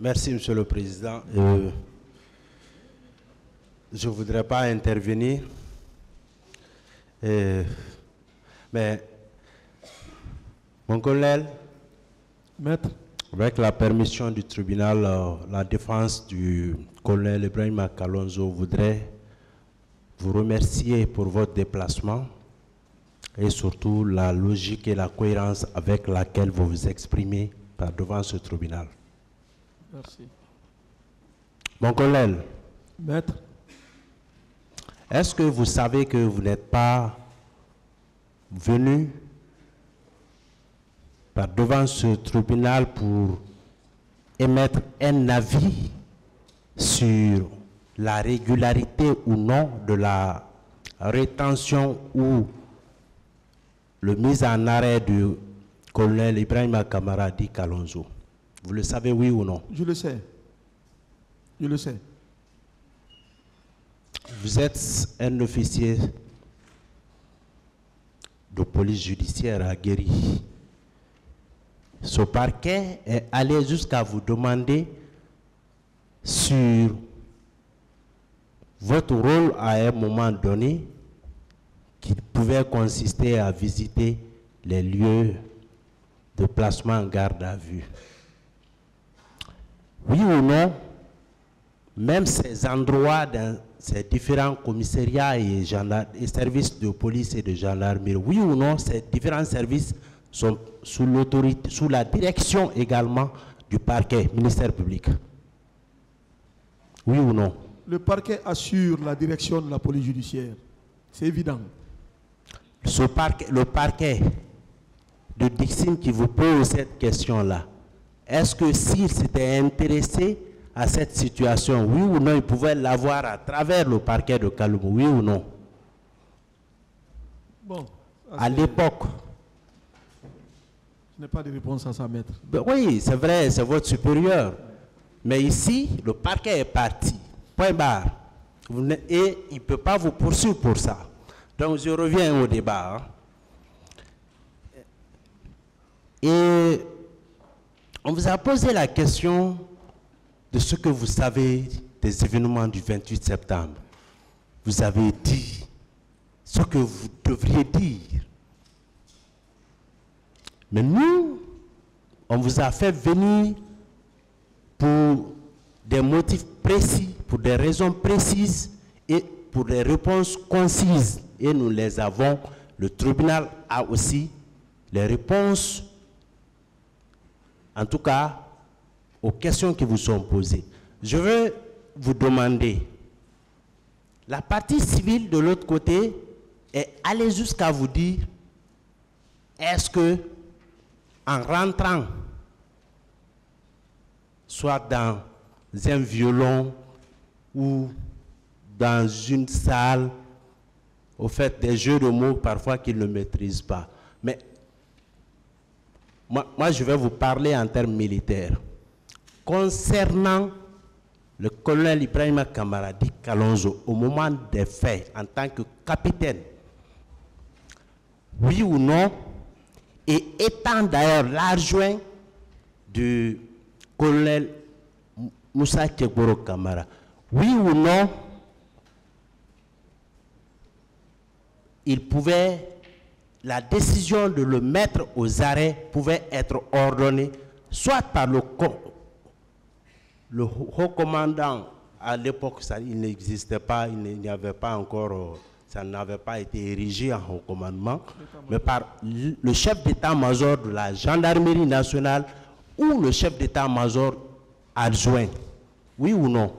Merci, Monsieur le Président. Je ne voudrais pas intervenir, mais mon collègue, Maître, avec la permission du tribunal, la défense du colonel Ibrahima Kalonzo voudrait vous remercier pour votre déplacement et surtout la logique et la cohérence avec laquelle vous vous exprimez devant ce tribunal. merci. Mon collègue, Maître, est-ce que vous savez que vous n'êtes pas venu devant ce tribunal pour émettre un avis sur la régularité ou non de la rétention ou le mise en arrêt du colonel Ibrahima Kamaradi Kalonzo? Vous le savez, oui ou non? je le sais. Je le sais. Vous êtes un officier de police judiciaire à Guéry. Ce parquet est allé jusqu'à vous demander sur votre rôle à un moment donné qui pouvait consister à visiter les lieux de placement en garde à vue. Oui ou non, même ces endroits dans ces différents commissariats et services de police et de gendarmerie, oui ou non, ces différents services sont sous l'autorité, sous la direction également du parquet, ministère public. Oui ou non? Le parquet assure la direction de la police judiciaire. C'est évident. Le parquet de Dixine qui vous pose cette question-là, est-ce que s'il s'était intéressé à cette situation, oui ou non, il pouvait l'avoir à travers le parquet de Kaloumou, oui ou non? Bon. À l'époque. Je n'ai pas de réponse à ça, maître. Ben oui, c'est vrai, c'est votre supérieur. Mais ici, le parquet est parti. Point barre. Et il ne peut pas vous poursuivre pour ça. Donc, je reviens au débat. Hein. Et on vous a posé la question de ce que vous savez des événements du 28 septembre. Vous avez dit ce que vous devriez dire. Mais nous, on vous a fait venir pour des motifs précis, pour des raisons précises et pour des réponses concises. Et nous les avons. Le tribunal a aussi les réponses, en tout cas, aux questions qui vous sont posées. Je veux vous demander, la partie civile de l'autre côté est allée jusqu'à vous dire, est-ce que en rentrant, soit dans un violon ou dans une salle, au fait des jeux de mots parfois qu'ils ne maîtrisent pas. Mais moi, je vais vous parler en termes militaires. Concernant le colonel Ibrahima Kamaradi Kalonzo, au moment des faits, en tant que capitaine, oui ou non, et étant d'ailleurs l'adjoint du colonel Moussa Kekboro Kamara, oui ou non, il pouvait, la décision de le mettre aux arrêts pouvait être ordonnée soit par le haut commandant. À l'époque, il n'existait pas, il n'y avait pas encore, ça n'avait pas été érigé en haut commandement, mais par le chef d'état-major de la gendarmerie nationale ou le chef d'état-major adjoint. Oui ou non?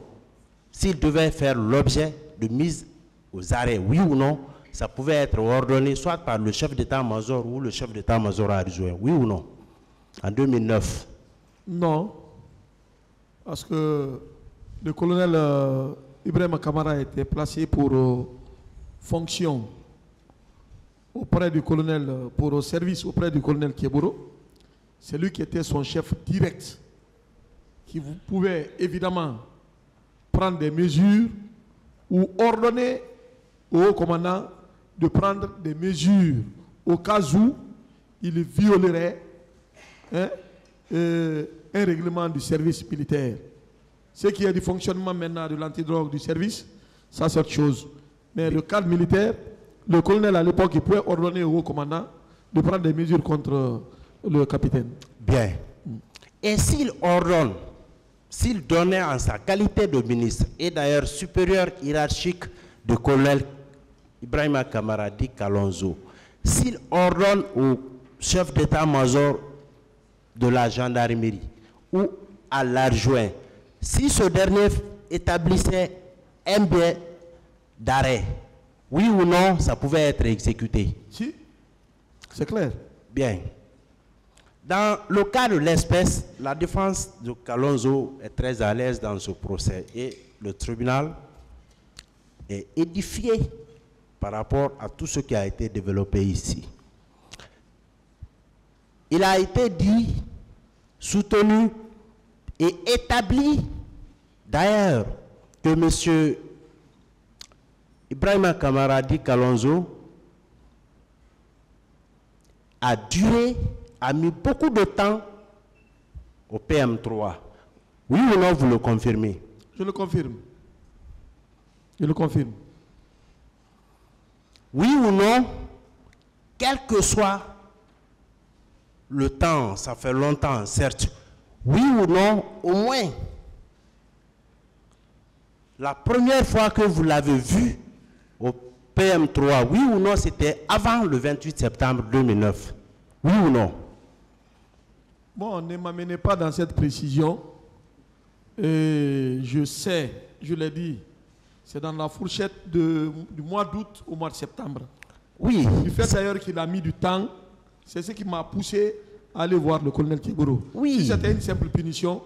S'il devait faire l'objet de mise aux arrêts, oui ou non, ça pouvait être ordonné soit par le chef d'état-major ou le chef d'état-major adjoint. Oui ou non? En 2009. Non. Parce que le colonel Ibrahima Kamara a été placé pour fonction auprès du colonel, pour service auprès du colonel Keboro. C'est lui qui était son chef direct, qui vous pouvait évidemment prendre des mesures ou ordonner au haut commandant de prendre des mesures au cas où il violerait un règlement du service militaire. Ce qui est du fonctionnement maintenant de l'antidrogue du service, ça c'est autre chose. Mais le cadre militaire, le colonel à l'époque, il pouvait ordonner au haut commandant de prendre des mesures contre le capitaine. Bien. Et s'il ordonne, s'il donnait en sa qualité de ministre, et d'ailleurs supérieur hiérarchique du colonel Ibrahima Kamara Di Kalonzo, s'il ordonne au chef d'état-major de la gendarmerie ou à l'adjoint, si ce dernier établissait un bien d'arrêt, oui ou non, ça pouvait être exécuté. Si, c'est clair. Bien. Dans le cas de l'espèce, la défense de Kalonzo est très à l'aise dans ce procès et le tribunal est édifié par rapport à tout ce qui a été développé ici. Il a été dit, soutenu et établi d'ailleurs que M. Ibrahima Kamara Di Kalonzo a mis beaucoup de temps au PM3. Oui ou non, vous le confirmez? Je le confirme. Je le confirme. Oui ou non, quel que soit le temps, ça fait longtemps, certes. Oui ou non, au moins, la première fois que vous l'avez vu au PM3, oui ou non, c'était avant le 28 septembre 2009. Oui ou non? Bon, ne m'amenez pas dans cette précision. Et je sais, je l'ai dit, c'est dans la fourchette du mois d'août au mois de septembre. Oui. Du fait d'ailleurs qu'il a mis du temps, c'est ce qui m'a poussé à aller voir le colonel Kiboro. Oui. Si c'était une simple punition,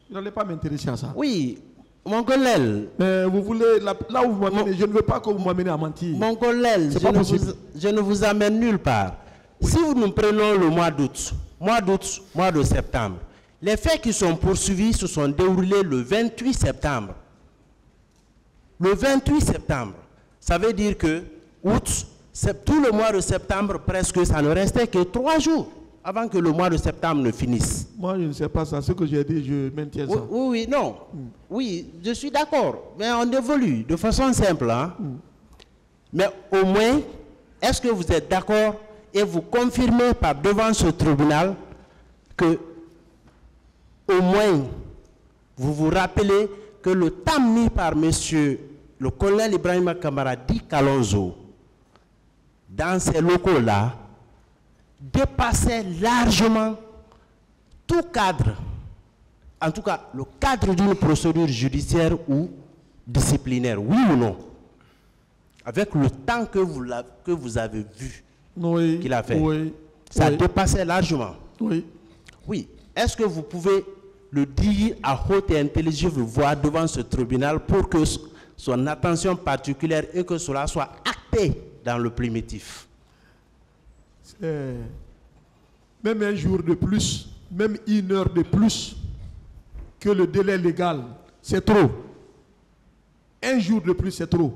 je n'allais pas m'intéresser à ça. Oui, mon colonel. Mais vous voulez, là où vous m'amenez, je ne veux pas que vous m'amenez à mentir. Mon colonel, je ne vous amène nulle part. Oui. Si nous prenons le mois d'août, mois de septembre, les faits qui sont poursuivis se sont déroulés le 28 septembre. Le 28 septembre, ça veut dire que août, tout le mois de septembre, presque, ça ne restait que 3 jours avant que le mois de septembre ne finisse. Moi, je ne sais pas ça. Ce que j'ai dit, je maintiens ça. Oui, non. Oui, je suis d'accord. Mais on évolue de façon simple. Hein? Mais au moins, est-ce que vous êtes d'accord et vous confirmez devant ce tribunal que au moins, vous vous rappelez que le temps mis par monsieur le colonel Ibrahima Kamara Di Kalonzo dans ces locaux-là dépassait largement tout cadre, en tout cas le cadre d'une procédure judiciaire ou disciplinaire, oui ou non? Avec le temps que vous avez vu oui, qu'il a fait, oui, ça oui. dépassait largement. Oui. Oui. Est-ce que vous pouvez le dire à haute et intelligible voix devant ce tribunal pour que son attention particulière et que cela soit acté dans le primitif? Même un jour de plus, même 1 heure de plus que le délai légal, c'est trop. Un jour de plus, c'est trop.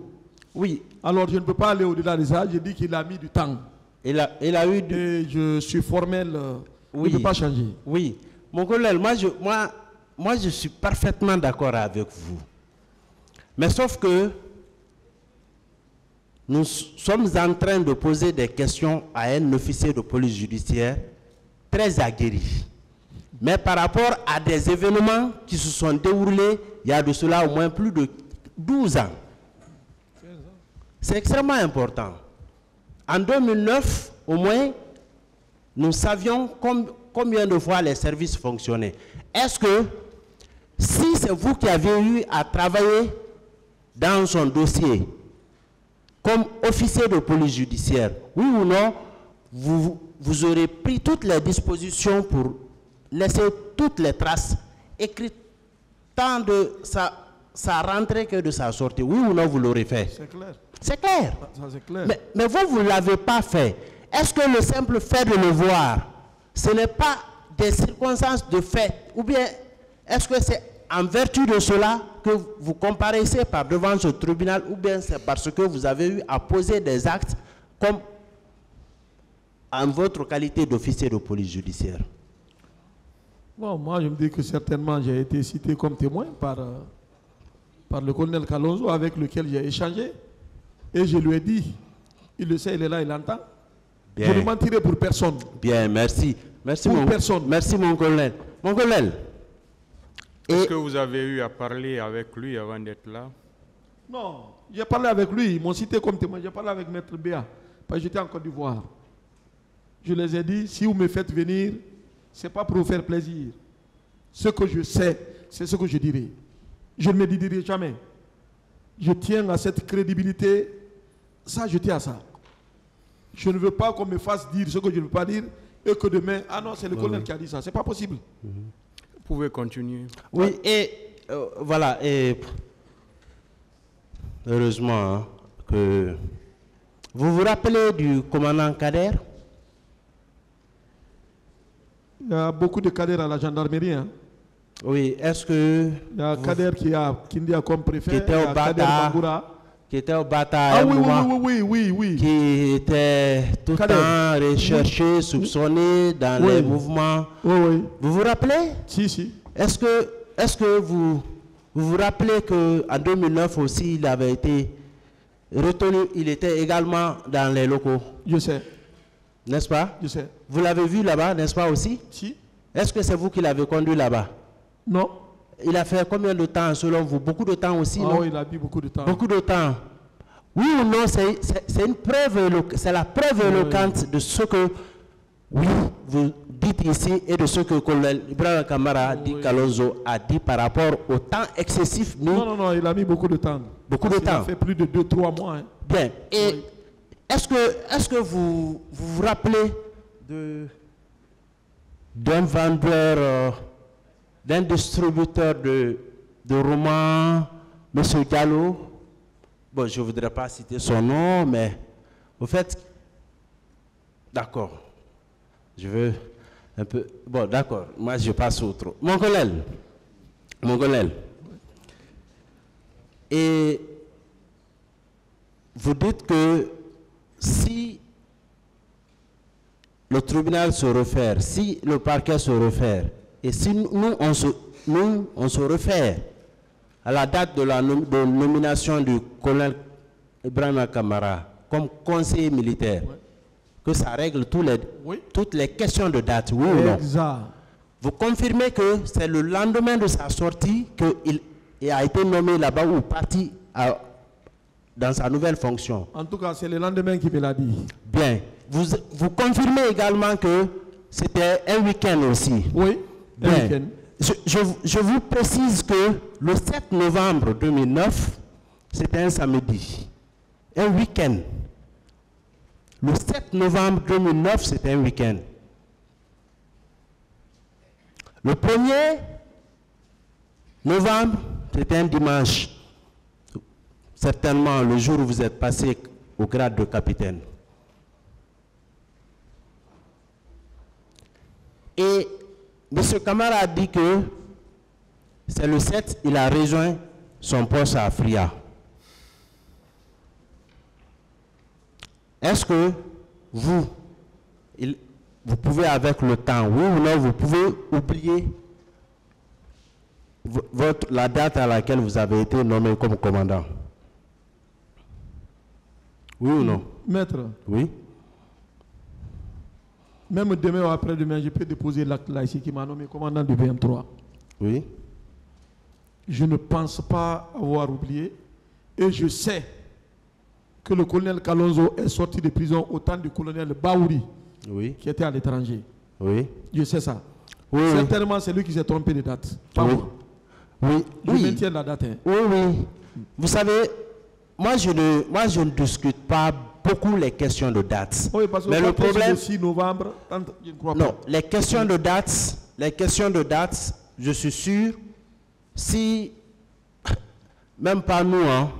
Oui. Alors, je ne peux pas aller au-delà de ça. Je dis qu'il a mis du temps. Il a eu du... Et je suis formel. Oui. Je ne peux pas changer. Oui. Mon colonel, moi, je suis parfaitement d'accord avec vous. Mais sauf que nous sommes en train de poser des questions à un officier de police judiciaire très aguerri. Mais par rapport à des événements qui se sont déroulés il y a de cela au moins plus de 12 ans. C'est extrêmement important. En 2009, au moins, nous savions combien de fois les services fonctionnaient. Est-ce que, si c'est vous qui avez eu à travailler dans son dossier, comme officier de police judiciaire, oui ou non, vous aurez pris toutes les dispositions pour laisser toutes les traces écrites tant de sa rentrée que de sa sortie. Oui ou non, vous l'aurez fait? C'est clair. C'est clair. Ça, c'est clair. Mais vous ne l'avez pas fait. Est-ce que le simple fait de le voir, ce n'est pas des circonstances de fait? Ou bien, est-ce que c'est en vertu de cela que vous comparaissez devant ce tribunal, ou bien c'est parce que vous avez eu à poser des actes comme en votre qualité d'officier de police judiciaire? Bon, moi, je me dis que certainement, j'ai été cité comme témoin par le colonel Kalonzo, avec lequel j'ai échangé. Et je lui ai dit, il le sait, il est là, il entend. Bien. Je ne mentirai pour personne. Bien, merci. Merci, Pour personne. Merci, mon colonel. Mon colonel. Est-ce que vous avez eu à parler avec lui avant d'être là? Non, j'ai parlé avec lui, ils m'ont cité comme témoin. J'ai parlé avec Maître Béa, parce que j'étais en Côte d'Ivoire. Je les ai dit, si vous me faites venir, ce n'est pas pour vous faire plaisir. Ce que je sais, c'est ce que je dirai. Je ne me dirai jamais. Je tiens à cette crédibilité. Ça, je tiens à ça. Je ne veux pas qu'on me fasse dire ce que je ne veux pas dire et que demain, ah non, c'est le colonel qui a dit ça. Ce n'est pas possible. Vous pouvez continuer. Oui, et voilà, et heureusement hein, que... Vous vous rappelez du commandant Kader? Il y a beaucoup de cadres à la gendarmerie. Hein. Oui, est-ce que... Il y a Kader qui dit comme préfet, qui était il y au a Kader Bata, Bangoura. qui était au Bata Ah oui. qui était tout le Kader. temps recherché, soupçonné dans les mouvements. Oui. Vous vous rappelez? Si. Est-ce que vous vous rappelez qu'en 2009 aussi, il avait été retenu, il était également dans les locaux? Je sais. N'est-ce pas? Je sais. Vous l'avez vu là-bas, n'est-ce pas aussi? Si. Est-ce que c'est vous qui l'avez conduit là-bas? Non. Il a fait combien de temps selon vous? Beaucoup de temps aussi, non? Oui, il a mis beaucoup de temps. Beaucoup de temps. Oui ou non, c'est une preuve, c'est la preuve éloquente de ce que, oui, vous dites ici et de ce que le colonel Ibrahim Kamara dit Kalonzo a dit par rapport au temps excessif. Non, il a mis beaucoup de temps. Beaucoup de temps. Il a fait plus de 2-3 mois. Hein. Bien. Et est-ce que vous vous rappelez d'un vendeur, d'un distributeur de romans, M. Gallo? Bon, je ne voudrais pas citer son nom, mais au fait, d'accord, je veux un peu... Bon, d'accord, moi je passe au autre. Mon colonel, et vous dites que si le tribunal se réfère, si le parquet se réfère, et si nous on se réfère à la date de la nomination du colonel Ibrahim Kamara comme conseiller militaire, que ça règle toutes les questions de date, oui ou non? Exact. Vous confirmez que c'est le lendemain de sa sortie qu'il a été nommé là-bas ou parti dans sa nouvelle fonction? En tout cas, c'est le lendemain qu'il me l'a dit. Bien. Vous confirmez également que c'était un week-end aussi? Oui, un week-end. Je vous précise que le 7 novembre 2009, c'était un samedi, un week-end. Le 7 novembre 2009, c'était un week-end. Le 1er novembre, c'était un dimanche. Certainement le jour où vous êtes passé au grade de capitaine. Et M. Kamara a dit que c'est le 7, il a rejoint son poste à Afria. Est-ce que vous pouvez avec le temps, oui ou non, vous pouvez oublier la date à laquelle vous avez été nommé comme commandant? Oui ou non? Maître. Oui. Même demain ou après-demain, je peux déposer l'acte là ici qui m'a nommé commandant du BM3. Oui. Je ne pense pas avoir oublié. Et je sais que le colonel Kalonzo est sorti de prison au temps du colonel Baouri, qui était à l'étranger. Oui. Je sais ça. Oui, certainement, c'est lui qui s'est trompé de date. Pas moi. Oui. Je maintiens la date. Hein. Oui. Vous savez, moi je ne discute pas beaucoup les questions de date. Oui, parce que mais le problème, le 6 novembre, je ne crois pas. Non, les questions de date, je suis sûr, si même pas nous, hein,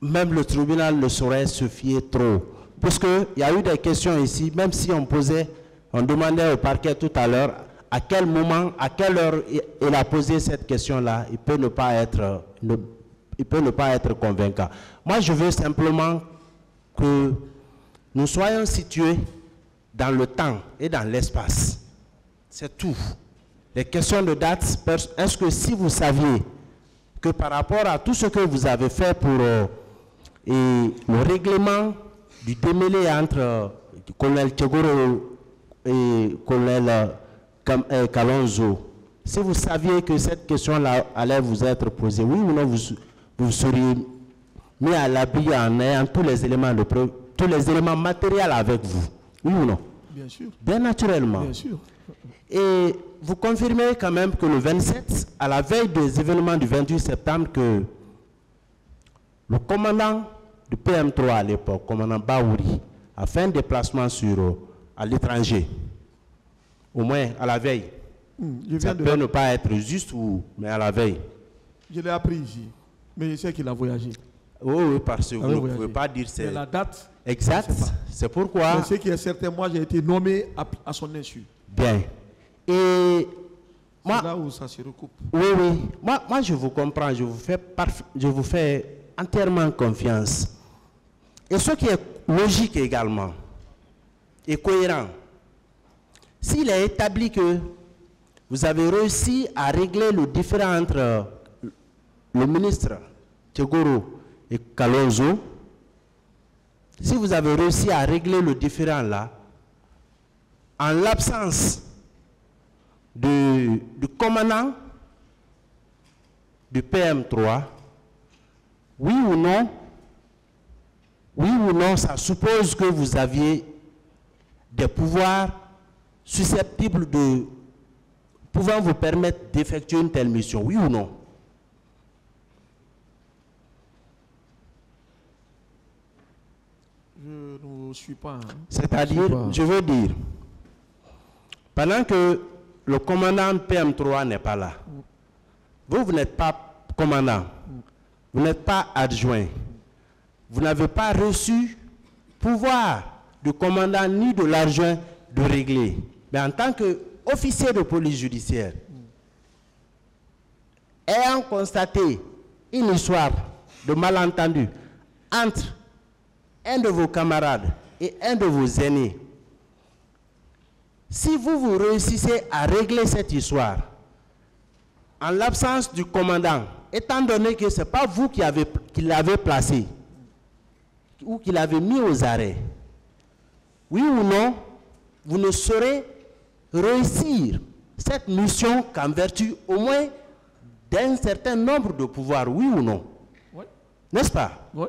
même le tribunal ne saurait se fier trop. Parce qu'il y a eu des questions ici, même si on demandait au parquet tout à l'heure, à quel moment, à quelle heure il a posé cette question-là, il peut ne pas être convaincant. Moi, je veux simplement que nous soyons situés dans le temps et dans l'espace. C'est tout. les questions de date, est-ce que si vous saviez que par rapport à tout ce que vous avez fait pour le règlement du démêlé entre colonel Tchegoro et colonel Kalonzo, si vous saviez que cette question-là allait vous être posée, oui ou non, vous seriez mis à l'abri en ayant tous les éléments de preuve, tous les éléments matériels avec vous, oui ou non? Bien sûr. Bien naturellement. Bien sûr. Et vous confirmez quand même que le 27, à la veille des événements du 28 septembre, que le commandant du PM3 à l'époque, commandant Baouri, a fait un déplacement à l'étranger, au moins à la veille. Ça peut ne pas être juste, mais à la veille. Je l'ai appris ici, mais je sais qu'il a voyagé. Oui, parce que vous ne pouvez pas dire c'est la date exact. C'est pourquoi. Mais ce qui est certain, moi j'ai été nommé à son insu. Bien. Et moi, c'est là où ça se recoupe. Oui, oui. Moi je vous comprends, je vous fais entièrement confiance. Et ce qui est logique également et cohérent, s'il est établi que vous avez réussi à régler le différend entre le ministre Tchegoro et Kalonzo, si vous avez réussi à régler le différend là, en l'absence du commandant du PM3, oui ou non, ça suppose que vous aviez des pouvoirs susceptibles de pouvant vous permettre d'effectuer une telle mission, oui ou non? Je ne suis pas. C'est-à-dire, je veux dire, pendant que le commandant PM3 n'est pas là, vous n'êtes pas commandant, vous n'êtes pas adjoint, vous n'avez pas reçu pouvoir du commandant ni de l'adjoint de régler. Mais en tant qu'officier de police judiciaire, ayant constaté une histoire de malentendu entre un de vos camarades et un de vos aînés, si vous réussissez à régler cette histoire, en l'absence du commandant, étant donné que ce n'est pas vous qui l'avez placé ou qui l'avez mis aux arrêts, oui ou non, vous ne saurez réussir cette mission qu'en vertu au moins d'un certain nombre de pouvoirs, oui ou non? Oui. N'est-ce pas? Oui.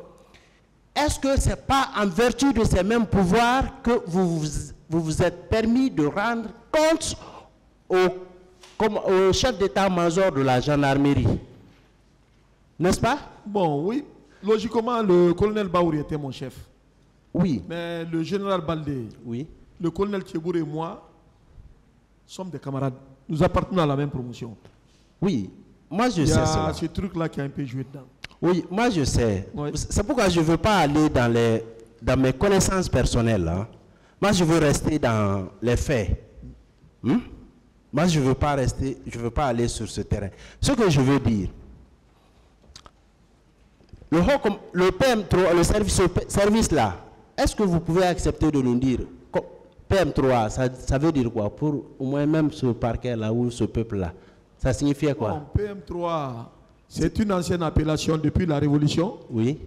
Est-ce que ce n'est pas en vertu de ces mêmes pouvoirs que vous vous êtes permis de rendre compte au chef d'état-major de la gendarmerie? N'est-ce pas? Bon, oui. Logiquement, le colonel Baouri était mon chef. Oui. Mais le général Baldé, oui. Le colonel Tchegoro et moi sommes des camarades. Nous appartenons à la même promotion. Oui. Moi, je sais cela. Il y a ce truc-là qui a un peu joué dedans. Oui, moi je sais. Oui. C'est pourquoi je ne veux pas aller dans mes connaissances personnelles. Hein. Moi, je veux rester dans les faits. Moi, je ne veux pas aller sur ce terrain. Ce que je veux dire, le PM3, le service là, est-ce que vous pouvez accepter de nous dire PM3, ça veut dire quoi pour au moins même ce parquet là ou ce peuple là? Ça signifiait quoi? Bon, PM3, c'est une ancienne appellation depuis la Révolution. Oui.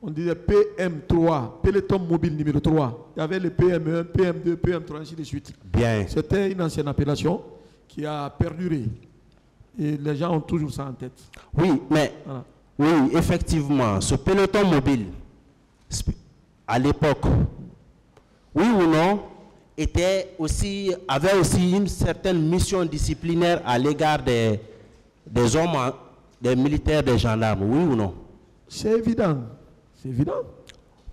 On disait PM3, peloton mobile numéro 3. Il y avait le PM1, PM2, PM3, ainsi de suite. Bien. C'était une ancienne appellation qui a perduré. Et les gens ont toujours ça en tête. Oui, mais voilà. Oui, effectivement, ce peloton mobile, à l'époque, oui ou non, avait aussi une certaine mission disciplinaire à l'égard des hommes, des militaires, des gendarmes, oui ou non? C'est évident, c'est évident.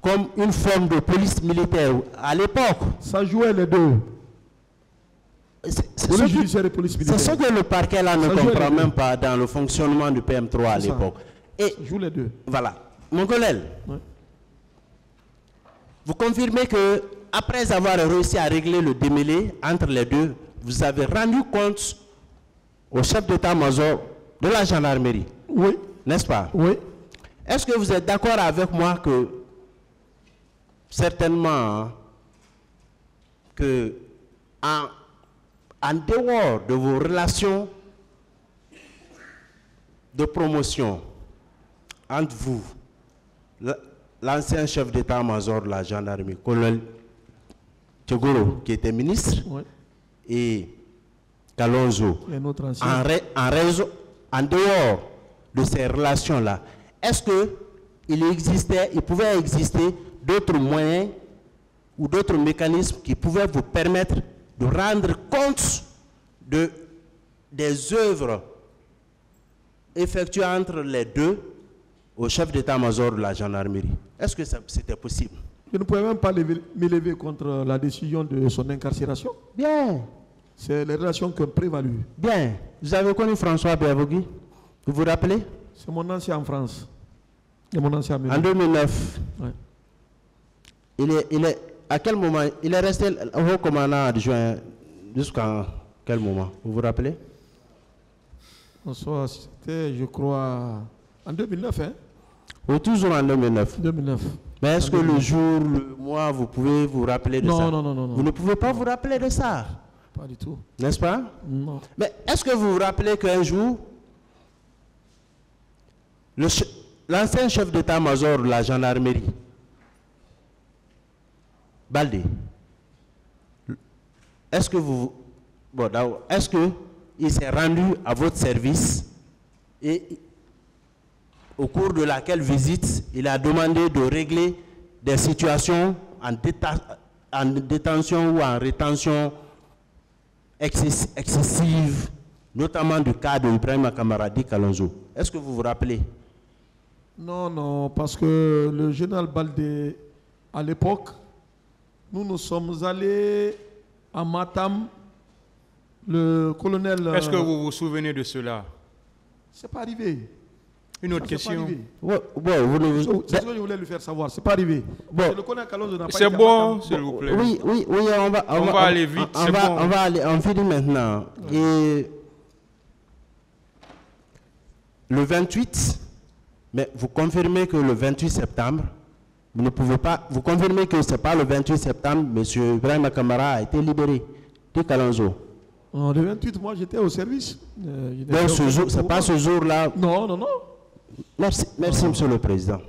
Comme une forme de police militaire à l'époque. Ça jouait les deux. C'est ce que le parquet là ne comprend même pas dans le fonctionnement du PM3 à l'époque. Et joue les deux. Voilà. Mon collègue, vous confirmez que après avoir réussi à régler le démêlé entre les deux, vous avez rendu compte au chef d'état-major de la gendarmerie. Oui. N'est-ce pas? Oui. Est-ce que vous êtes d'accord avec moi que certainement que en dehors de vos relations de promotion entre vous, l'ancien chef d'état-major de la gendarmerie, colonel Tchegoro, qui était ministre, Oui. et Kalonzo, Et notre ancien. en dehors de ces relations-là, est-ce qu'il pouvait exister d'autres moyens ou d'autres mécanismes qui pouvaient vous permettre de rendre compte des œuvres effectuées entre les deux au chef d'état-major de la gendarmerie? Est-ce que c'était possible? Je ne pouvais même pas m'élever contre la décision de son incarcération. Bien, C'est les relations qui ont prévalu. bien. Vous avez connu François Béavogui? Vous vous rappelez? C'est mon ancien en France. Et mon ancien En 2009, Ouais. à quel moment il est resté au commandant adjoint jusqu'à quel moment? Vous vous rappelez? François, c'était, je crois, en 2009. Hein? Ou toujours en 2009? 2009. Mais est-ce que le jour, le mois, vous pouvez vous rappeler de ça? Non, non, non, non. Vous ne pouvez pas vous rappeler de ça, Pas du tout. n'est-ce pas? Non. Mais est-ce que vous vous rappelez qu'un jour, l'ancien chef d'état-major de la gendarmerie, Baldé, est-ce qu'il s'est rendu à votre service et au cours de laquelle visite, il a demandé de régler des situations en détention ou en rétention excessive, notamment du cas de Ibrahima Camaradi Kalonzo? Est-ce que vous vous rappelez? Non, non, parce que le général Baldé, à l'époque, nous sommes allés à Matam, le colonel... Est-ce que vous vous souvenez de cela? C'est pas arrivé. Une autre Ça, c'est pas question. arrivé. Ouais, C'est ce que je voulais lui faire savoir. C'est pas arrivé. Bon. Le colonel Kalonzo n'a pas C'est été à bon, Matam. s'il vous plaît. oui, on va aller vite, c'est bon. On finit maintenant. Et le 28, mais vous confirmez que le 28 septembre, vous ne pouvez pas, vous confirmez que ce n'est pas le 28 septembre, M. Ibrahima Kamara a été libéré de Kalonzo. Non, le 28, moi j'étais au service. Donc ce n'est pas ce jour-là. Non, non, non. Merci, Monsieur le Président.